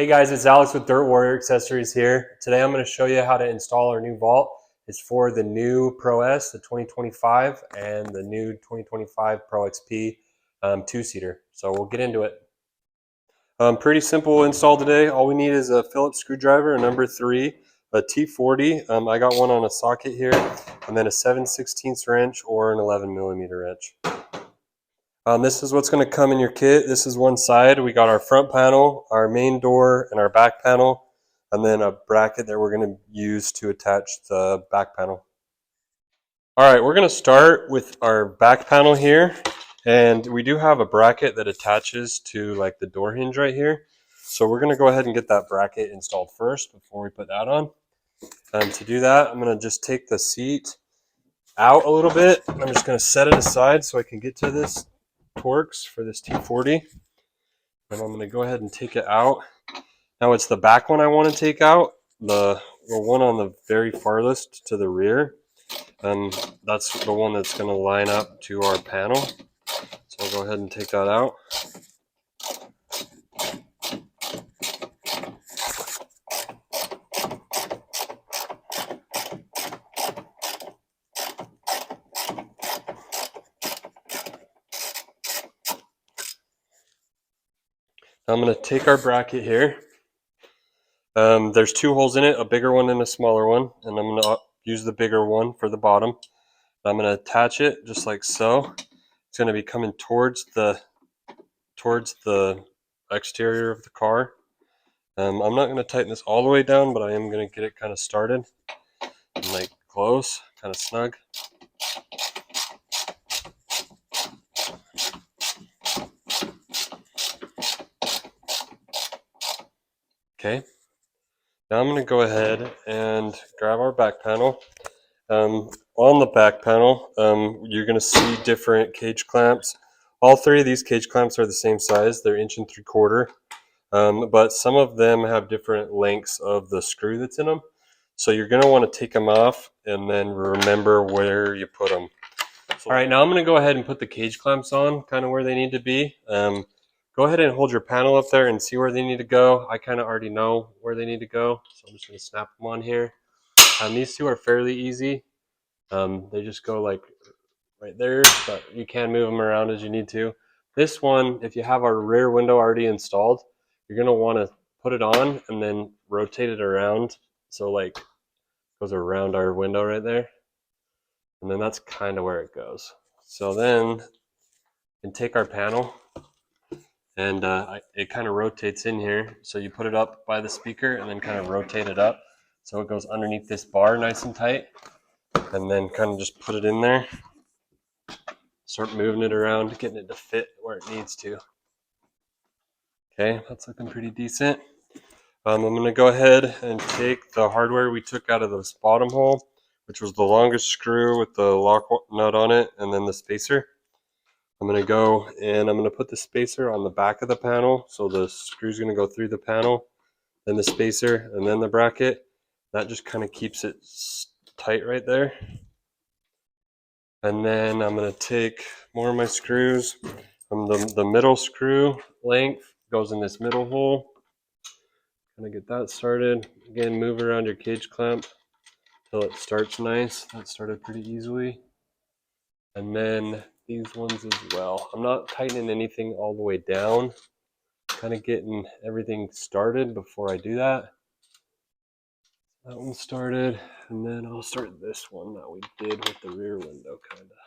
Hey guys, it's Alex with Dirt Warrior Accessories here. Today I'm going to show you how to install our new vault. It's for the new Pro S, the 2025, and the new 2025 Pro XP two-seater. So we'll get into it. Pretty simple install today. All we need is a Phillips screwdriver, a number 3, a T40. I got one on a socket here, and then a 7/16 wrench or an 11mm wrench. This is what's going to come in your kit. This is one side. We got our front panel, our main door, and our back panel, and then a bracket that we're going to use to attach the back panel. All right, we're going to start with our back panel here, and we do have a bracket that attaches to like the door hinge right here. So we're going to go ahead and get that bracket installed first before we put that on. To do that, I'm going to just take the seat out a little bit. I'm just going to set it aside so I can get to this Torx for this T40, and I'm going to go ahead and take it out. Now it's the back one I want to take out, the one on the very farthest to the rear, and that's the one that's going to line up to our panel. So I'll go ahead and take that out. I'm going to take our bracket here. There's two holes in it, a bigger one and a smaller one, and I'm going to use the bigger one for the bottom. I'm going to attach it just like so. It's going to be coming towards the exterior of the car. I'm not going to tighten this all the way down, but I am going to get it kind of started and like close, kind of snug. Okay, now I'm going to go ahead and grab our back panel. On the back panel, you're going to see different cage clamps. All three of these cage clamps are the same size. They're 1.75 inches, but some of them have different lengths of the screw that's in them. So you're going to want to take them off and then remember where you put them. All right, now I'm going to go ahead and put the cage clamps on, kind of where they need to be. Go ahead and hold your panel up there and see where they need to go. I kind of already know where they need to go, so I'm just going to snap them on here. These two are fairly easy. They just go like right there, but you can move them around as you need to. This one, if you have our rear window already installed, you're going to want to put it on and then rotate it around. So like it goes around our window right there. And then that's kind of where it goes. So then you can take our panel and it kind of rotates in here. So you put it up by the speaker and then kind of rotate it up. So it goes underneath this bar nice and tight. And then kind of just put it in there. Start moving it around, getting it to fit where it needs to. Okay, that's looking pretty decent. I'm going to go ahead and take the hardware we took out of this bottom hole, which was the longest screw with the lock nut on it, and then the spacer. I'm going to go and I'm going to put the spacer on the back of the panel. So the screw's going to go through the panel, then the spacer, and then the bracket. That just kind of keeps it tight right there. And then I'm going to take more of my screws. The middle screw length goes in this middle hole. Kind of get that started. Again, move around your cage clamp until it starts nice. That started pretty easily. And then these ones as well. I'm not tightening anything all the way down. Kind of getting everything started before I do that. That one started, and then I'll start this one that we did with the rear window, kind of.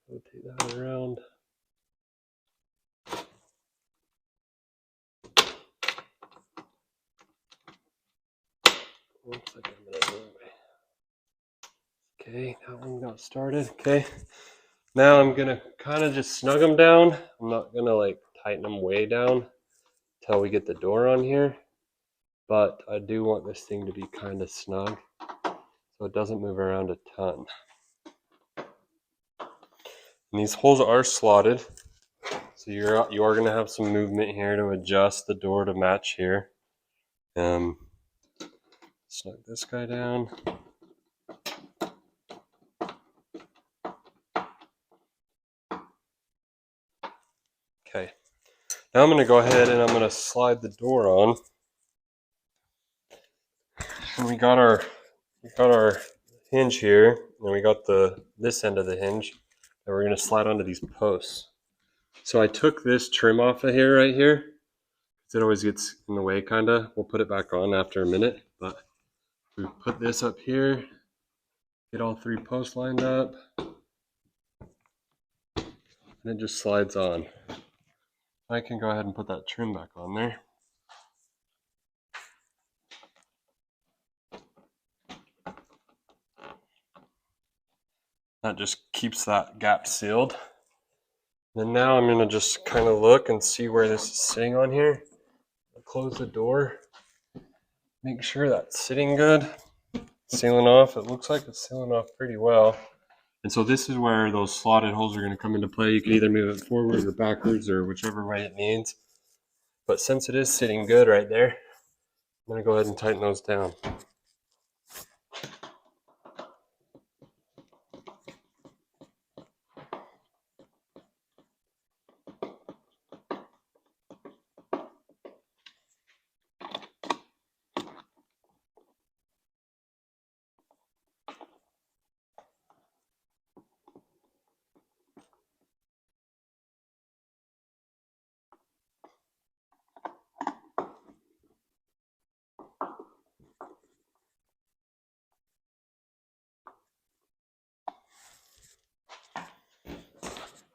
Rotate that around. Looks like I'm gonna do it. Okay, that one got started. Okay, now I'm gonna kind of just snug them down. I'm not gonna like tighten them way down until we get the door on here, but I do want this thing to be kind of snug so it doesn't move around a ton. And these holes are slotted, so you are gonna have some movement here to adjust the door to match here. Snug this guy down. Okay, Now I'm going to go ahead and I'm going to slide the door on. And we got our hinge here, and we got this end of the hinge that we're going to slide onto these posts. So I took this trim off of here right here. It always gets in the way kinda. We'll put it back on after a minute, but we put this up here, get all 3 posts lined up, and it just slides on. I can go ahead and put that trim back on there. That just keeps that gap sealed. And now I'm gonna just kind of look and see where this is sitting on here. I'll close the door, make sure that's sitting good. Sealing off, it looks like it's sealing off pretty well. And so this is where those slotted holes are going to come into play. You can either move it forward or backwards or whichever way it needs. But since it is sitting good right there, I'm going to go ahead and tighten those down.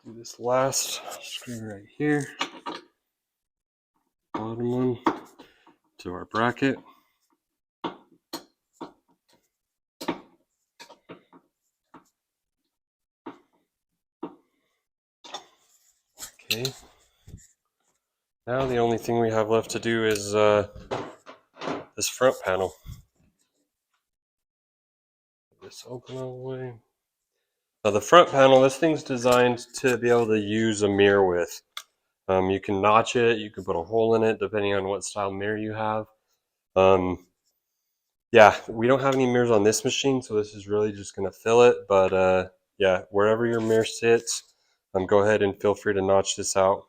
Do this last screw right here, bottom one, to our bracket. Okay. Now the only thing we have left to do is this front panel. Get this open all the way. Now the front panel, this thing's designed to be able to use a mirror with. You can notch it, you can put a hole in it depending on what style mirror you have. Yeah, we don't have any mirrors on this machine, so this is really just going to fill it. But yeah, wherever your mirror sits, go ahead and feel free to notch this out.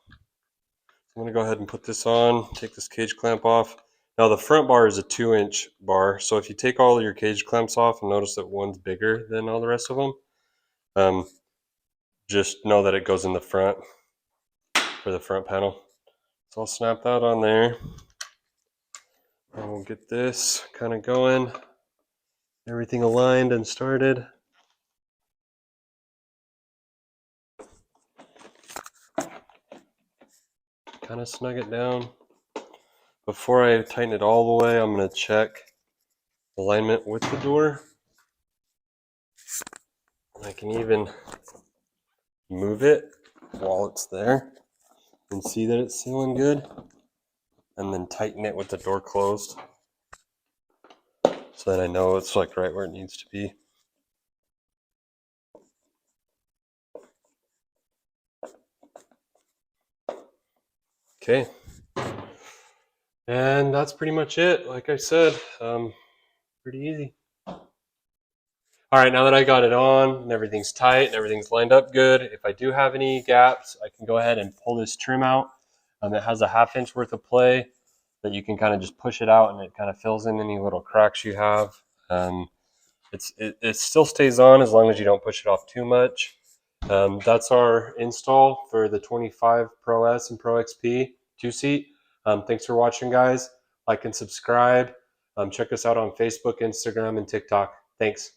I'm going to go ahead and put this on, take this cage clamp off. Now the front bar is a 2-inch bar, so if you take all of your cage clamps off and notice that one's bigger than all the rest of them, just know that it goes in the front for the front panel. So I'll snap that on there. And we'll get this kind of going. Everything aligned and started. Kind of snug it down. Before I tighten it all the way, I'm going to check alignment with the door. And I can even move it while it's there and see that it's sealing good. And then tighten it with the door closed so that I know it's like right where it needs to be. Okay. And that's pretty much it. Like I said, pretty easy. All right, now that I got it on and everything's tight and everything's lined up good, if I do have any gaps, I can go ahead and pull this trim out. It has a 1/2 inch worth of play that you can kind of just push it out and it kind of fills in any little cracks you have. It still stays on as long as you don't push it off too much. That's our install for the 25 Pro S and Pro XP 2-seat. Thanks for watching, guys. Like and subscribe. Check us out on Facebook, Instagram, and TikTok. Thanks.